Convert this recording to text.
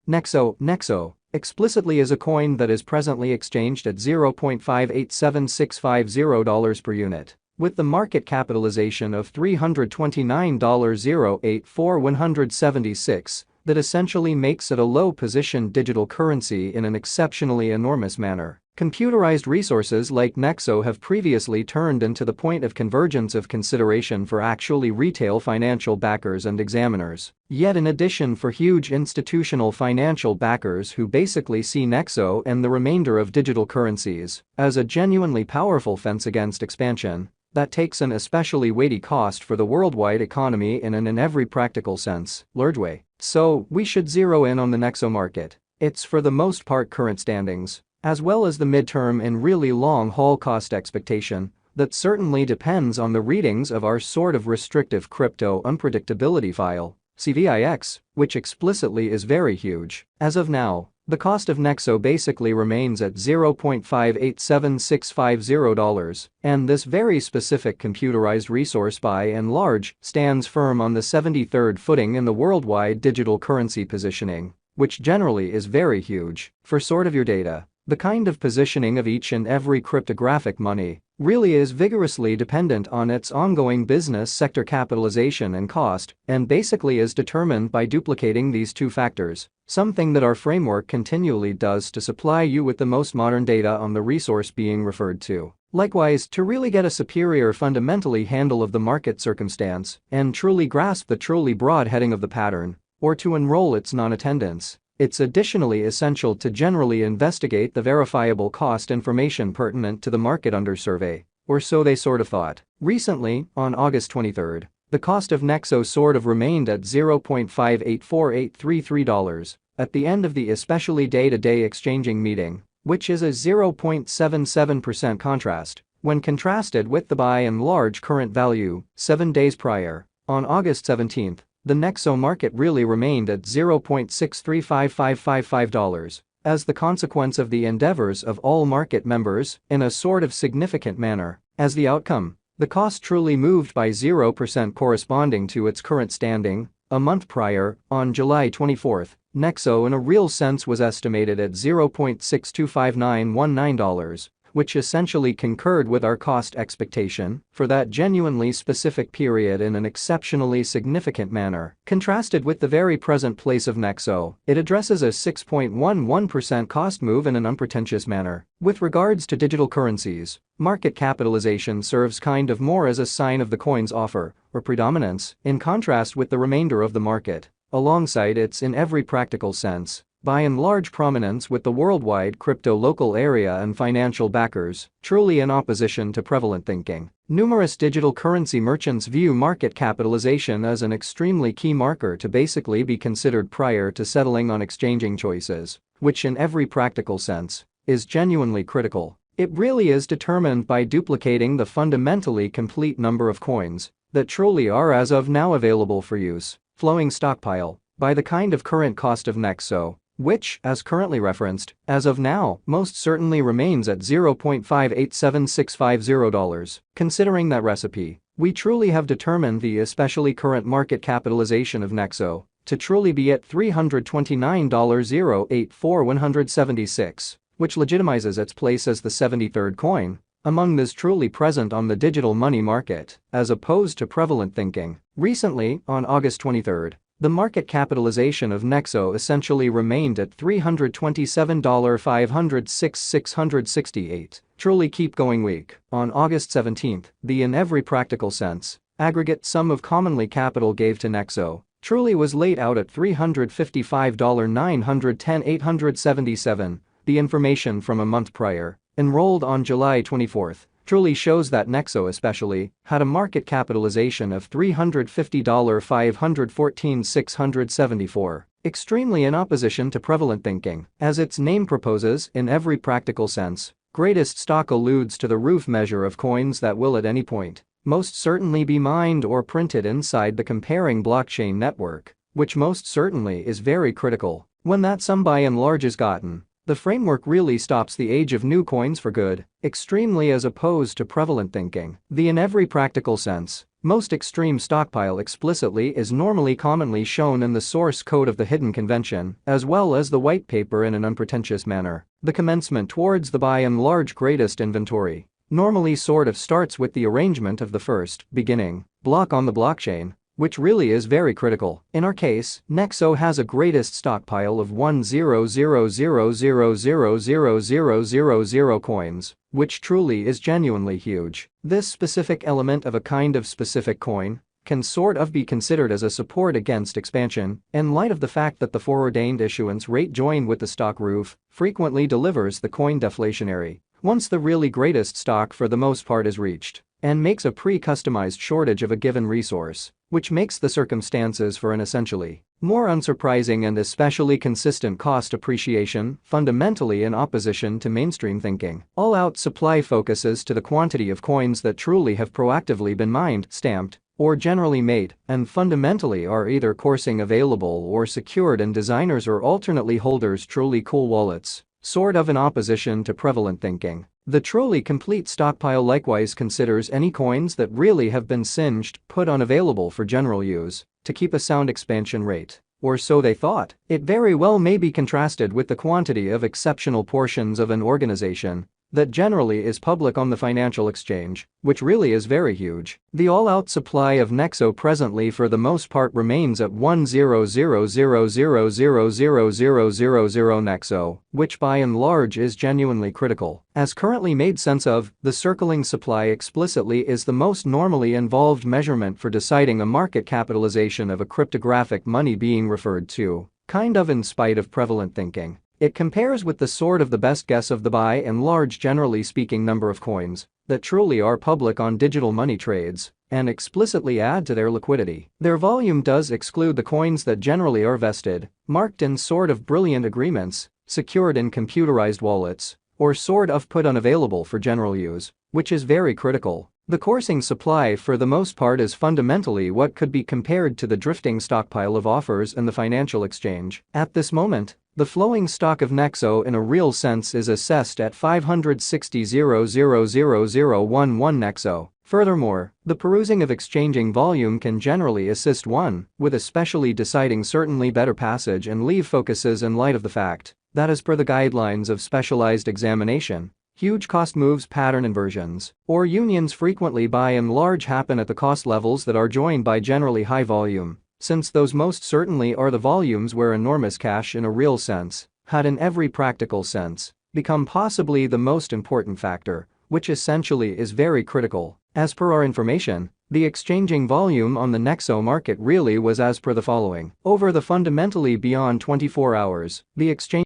Nexo explicitly is a coin that is presently exchanged at $0.587650 per unit, with the market capitalization of $329,084,176, that essentially makes it a low-position digital currency in an exceptionally enormous manner. Computerized resources like Nexo have previously turned into the point of convergence of consideration for actually retail financial backers and examiners. Yet in addition, for huge institutional financial backers who basically see Nexo and the remainder of digital currencies as a genuinely powerful fence against expansion, that takes an especially weighty cost for the worldwide economy in every practical sense, large way. So, we should zero in on the Nexo market, its for the most part current standings, as well as the midterm and really long-haul cost expectation that certainly depends on the readings of our sort of restrictive crypto unpredictability file, CVIX, which explicitly is very huge. As of now, the cost of Nexo basically remains at $0.587650, and this very specific computerized resource by and large stands firm on the 73rd footing in the worldwide digital currency positioning, which generally is very huge. For sort of your data, the kind of positioning of each and every cryptographic money really is vigorously dependent on its ongoing business sector capitalization and cost, and basically is determined by duplicating these two factors, something that our framework continually does to supply you with the most modern data on the resource being referred to. Likewise, to really get a superior fundamentally handle of the market circumstance and truly grasp the truly broad heading of the pattern, or to enroll its non-attendance, it's additionally essential to generally investigate the verifiable cost information pertinent to the market under survey, or so they sort of thought. Recently, on August 23, the cost of Nexo sort of remained at $0.584833 at the end of the especially day-to-day exchanging meeting, which is a 0.77% contrast when contrasted with the by and large current value 7 days prior. On August 17, the Nexo market really remained at $0.635555 as the consequence of the endeavors of all market members in a sort of significant manner. As the outcome, the cost truly moved by 0% corresponding to its current standing. A month prior, on July 24, Nexo in a real sense was estimated at $0.625919, which essentially concurred with our cost expectation for that genuinely specific period in an exceptionally significant manner. Contrasted with the very present place of Nexo, it addresses a 6.11% cost move in an unpretentious manner. With regards to digital currencies, market capitalization serves kind of more as a sign of the coin's offer or predominance in contrast with the remainder of the market, alongside its in every practical sense by and large prominence with the worldwide crypto local area and financial backers, truly in opposition to prevalent thinking. Numerous digital currency merchants view market capitalization as an extremely key marker to basically be considered prior to settling on exchanging choices, which in every practical sense is genuinely critical. It really is determined by duplicating the fundamentally complete number of coins that truly are as of now available for use, flowing stockpile, by the kind of current cost of Nexo, which, as currently referenced, as of now, most certainly remains at $0.587650. Considering that recipe, we truly have determined the especially current market capitalization of Nexo to truly be at $329,084,176, which legitimizes its place as the 73rd coin among those truly present on the digital money market, as opposed to prevalent thinking. Recently, on August 23, the market capitalization of Nexo essentially remained at $327,506,668. Truly keep going weak. On August 17, the in every practical sense aggregate sum of commonly capital gave to Nexo truly was laid out at $355,910,877. The information from a month prior, enrolled on July 24, truly shows that Nexo especially had a market capitalization of $350,514,674, extremely in opposition to prevalent thinking. As its name proposes, in every practical sense, greatest stock alludes to the roof measure of coins that will at any point most certainly be mined or printed inside the comparing blockchain network, which most certainly is very critical. When that sum by and large is gotten, The framework really stops the age of new coins for good, extremely as opposed to prevalent thinking. In every practical sense, most extreme stockpile explicitly is normally commonly shown in the source code of the hidden convention, as well as the white paper in an unpretentious manner. The commencement towards the by and large greatest inventory normally sort of starts with the arrangement of the first, beginning, block on the blockchain, which really is very critical. In our case, Nexo has a greatest stockpile of 100,000,000,000 coins, which truly is genuinely huge. This specific element of a kind of specific coin can sort of be considered as a support against expansion in light of the fact that the foreordained issuance rate joined with the stock roof frequently delivers the coin deflationary once the really greatest stock for the most part is reached, and makes a pre-customized shortage of a given resource, which makes the circumstances for an essentially more unsurprising and especially consistent cost appreciation fundamentally in opposition to mainstream thinking. All-out supply focuses to the quantity of coins that truly have proactively been mined, stamped, or generally made, and fundamentally are either coursing available or secured in designers or alternately holders' truly cool wallets, sort of in opposition to prevalent thinking. The truly complete stockpile likewise considers any coins that really have been singed, put unavailable for general use, to keep a sound expansion rate. Or so they thought. It very well may be contrasted with the quantity of exceptional portions of an organization that generally is public on the financial exchange, which really is very huge. The all-out supply of Nexo presently for the most part remains at 100,000,000,000 Nexo, which by and large is genuinely critical. As currently made sense of, the circling supply explicitly is the most normally involved measurement for deciding a market capitalization of a cryptographic money being referred to, kind of in spite of prevalent thinking. It compares with the sort of the best guess of the by and large generally speaking number of coins that truly are public on digital money trades and explicitly add to their liquidity. Their volume does exclude the coins that generally are vested, marked in sort of brilliant agreements, secured in computerized wallets, or sort of put unavailable for general use, which is very critical. The coursing supply for the most part is fundamentally what could be compared to the drifting stockpile of offers in the financial exchange. At this moment, the flowing stock of Nexo in a real sense is assessed at 560,000,011 Nexo. Furthermore, the perusing of exchanging volume can generally assist one with especially deciding certainly better passage and leave focuses in light of the fact that as per the guidelines of specialized examination, huge cost moves pattern inversions or unions frequently by and large happen at the cost levels that are joined by generally high volume, since those most certainly are the volumes where enormous cash in a real sense had in every practical sense become possibly the most important factor, which essentially is very critical. As per our information, the exchanging volume on the Nexo market really was as per the following. Over the fundamentally beyond 24 hours, the exchange